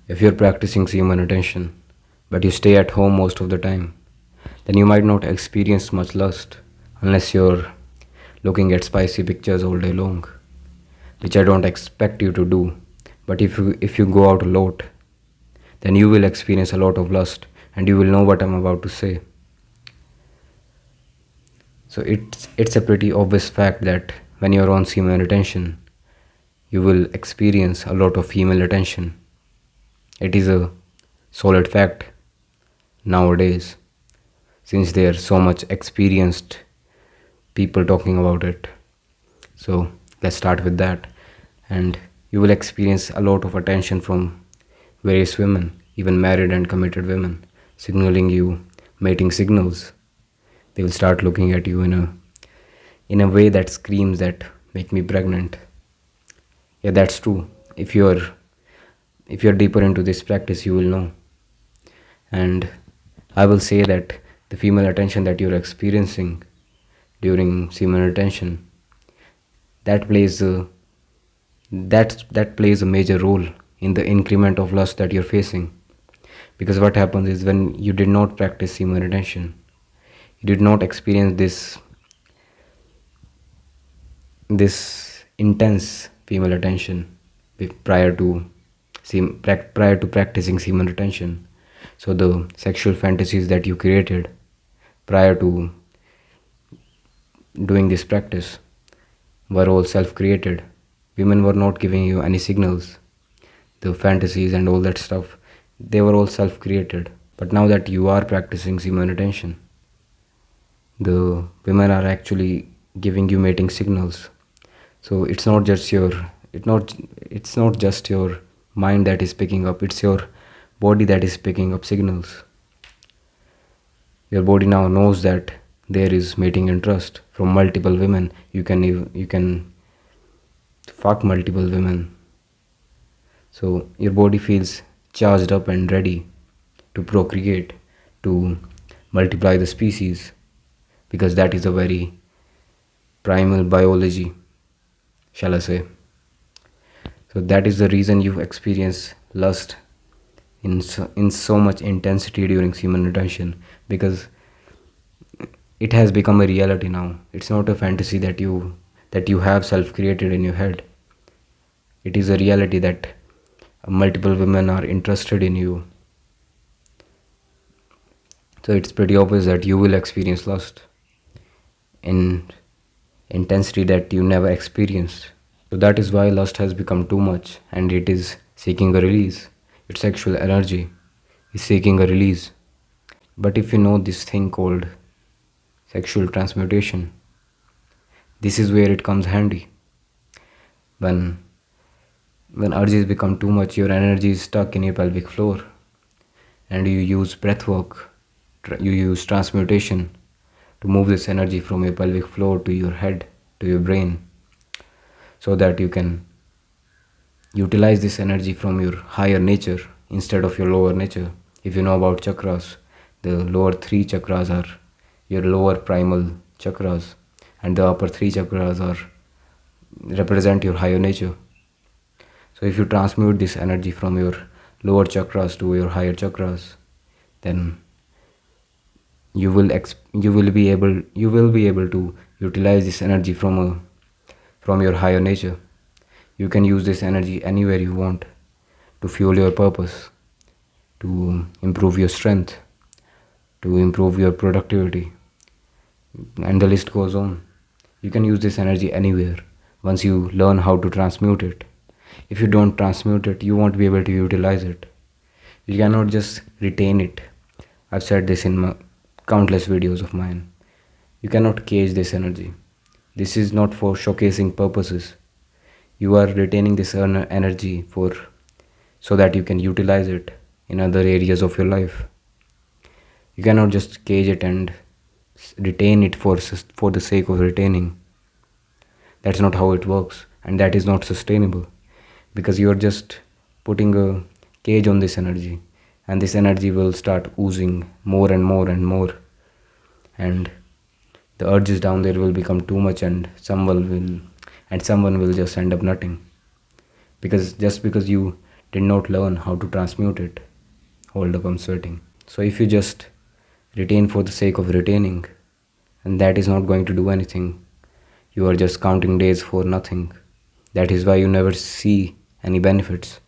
If you're practicing semen retention, but you stay at home most of the time, then you might not experience much lust unless you're looking at spicy pictures all day long, which I don't expect you to do. But if you go out a lot, then you will experience a lot of lust and you will know what I'm about to say. So it's a pretty obvious fact that when you're on semen retention, you will experience a lot of female attention. It is a solid fact nowadays, since there are so much experienced people talking about it. So let's start with that. And you will experience a lot of attention from various women, even married and committed women, signaling you mating signals. They will start looking at you in a way that screams that make me pregnant. Yeah, that's true. If you're deeper into this practice, you will know. And I will say that the female attention that you're experiencing during semen retention, that plays a that plays a major role in the increment of lust that you're facing. Because what happens is, when you did not practice semen retention, you did not experience this intense female attention prior to prior to practicing semen retention. So the sexual fantasies that you created prior to doing this practice were all self-created. Women were not giving you any signals. The fantasies and all that stuff, they were all self-created. But now that you are practicing semen retention, the women are actually giving you mating signals. So it's not just your mind that is picking up, it's your body that is picking up signals. Your body now knows that there is mating interest from multiple women. You can fuck multiple women. So your body feels charged up and ready to procreate, to multiply the species, because that is a very primal biology, shall I say. So that is the reason you experience lust in so much intensity during semen retention, because it has become a reality now. It's not a fantasy that you have self-created in your head. It is a reality that multiple women are interested in you. So it's pretty obvious that you will experience lust in intensity that you never experienced. So that is why lust has become too much and it is seeking a release. Its sexual energy is seeking a release. But if you know this thing called sexual transmutation, this is where it comes handy. When urges become too much, your energy is stuck in your pelvic floor, and you use breath work, you use transmutation to move this energy from your pelvic floor to your head, to your brain, so that you can utilize this energy from your higher nature instead of your lower nature. If you know about chakras, the lower three chakras are your lower primal chakras, and the upper three chakras are represent your higher nature. So if you transmute this energy from your lower chakras to your higher chakras, then you will be able to utilize this energy from your higher nature. You can use this energy anywhere you want, to fuel your purpose, to improve your strength, to improve your productivity, and the list goes on. You can use this energy anywhere once you learn how to transmute it. If you don't transmute it, you won't be able to utilize it. You cannot just retain it. I've said this in countless videos of mine. You cannot cage this energy. This is not for showcasing purposes. You are retaining this energy so that you can utilize it in other areas of your life. You cannot just cage it and retain it for the sake of retaining. That's not how it works, and that is not sustainable, because you are just putting a cage on this energy, and this energy will start oozing more and more and more, and the urges down there will become too much, and someone will just end up nutting. Because just because you did not learn how to transmute it. Hold up, I'm sweating. So if you just retain for the sake of retaining, and that is not going to do anything, you are just counting days for nothing. That is why you never see any benefits,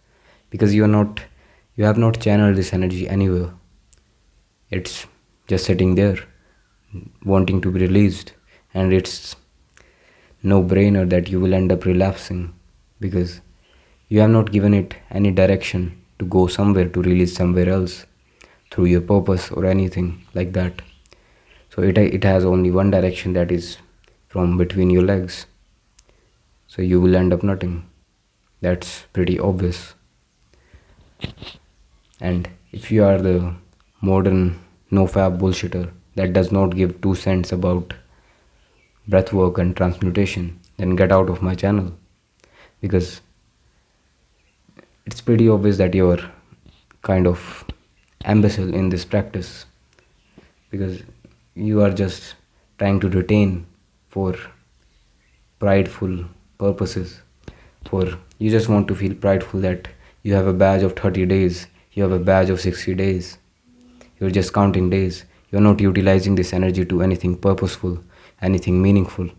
because you have not channeled this energy anywhere. It's just sitting there wanting to be released, and it's no brainer that you will end up relapsing, because you have not given it any direction to go somewhere, to release somewhere else through your purpose or anything like that. So it has only one direction, that is from between your legs. So you will end up nutting. That's pretty obvious. And if you are the modern no fab bullshitter that does not give 2 cents about breathwork and transmutation, then get out of my channel, because it's pretty obvious that you're kind of imbecile in this practice, because you are just trying to retain for prideful purposes. For you just want to feel prideful that you have a badge of 30 days, you have a badge of 60 days. You're just counting days. You're not utilizing this energy to anything purposeful, anything meaningful.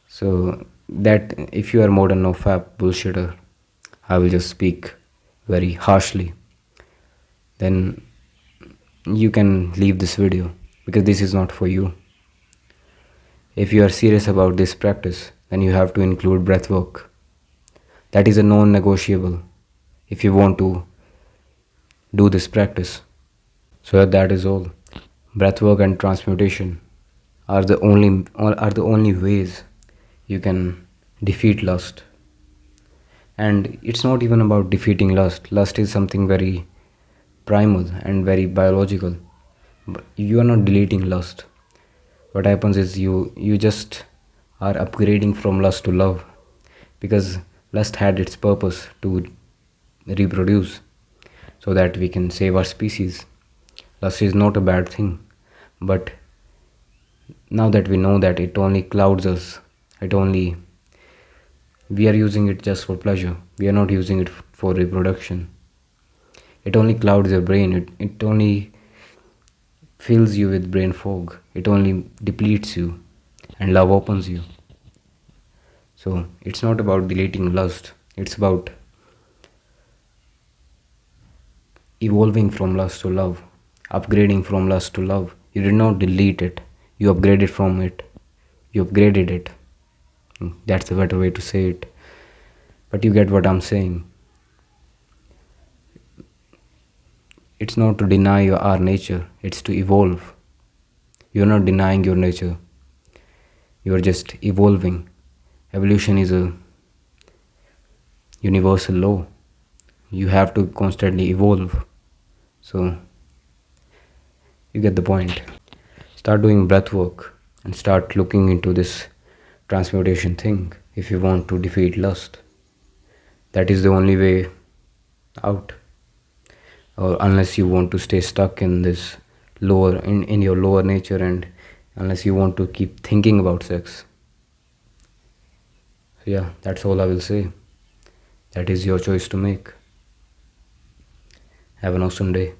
So that if you are modern no fab bullshitter, I will just speak very harshly. Then you can leave this video, because this is not for you. If you are serious about this practice, then you have to include breathwork. That is a non-negotiable if you want to do this practice. So that is all. Breathwork and transmutation are the only ways you can defeat lust. And it's not even about defeating lust. Lust is something very primal and very biological. But you are not deleting lust. What happens is you just are upgrading from lust to love, because lust had its purpose to reproduce so that we can save our species. Lust is not a bad thing, but now that we know that it only clouds us, we are using it just for pleasure. We are not using it for reproduction. It only clouds your brain. It only fills you with brain fog. It only depletes you, and love opens you. So it's not about deleting lust. It's about evolving from lust to love, upgrading from lust to love. You did not delete it. You upgraded from it. You upgraded it. That's a better way to say it. But you get what I'm saying. It's not to deny our nature, it's to evolve. You're not denying your nature. You're just evolving. Evolution is a universal law. You have to constantly evolve. So, you get the point. Start doing breath work and start looking into this transmutation thing if you want to defeat lust. That is the only way out. Or unless you want to stay stuck in this in your lower nature, and unless you want to keep thinking about sex. So yeah, that's all I will say. That is your choice to make. Have an awesome day.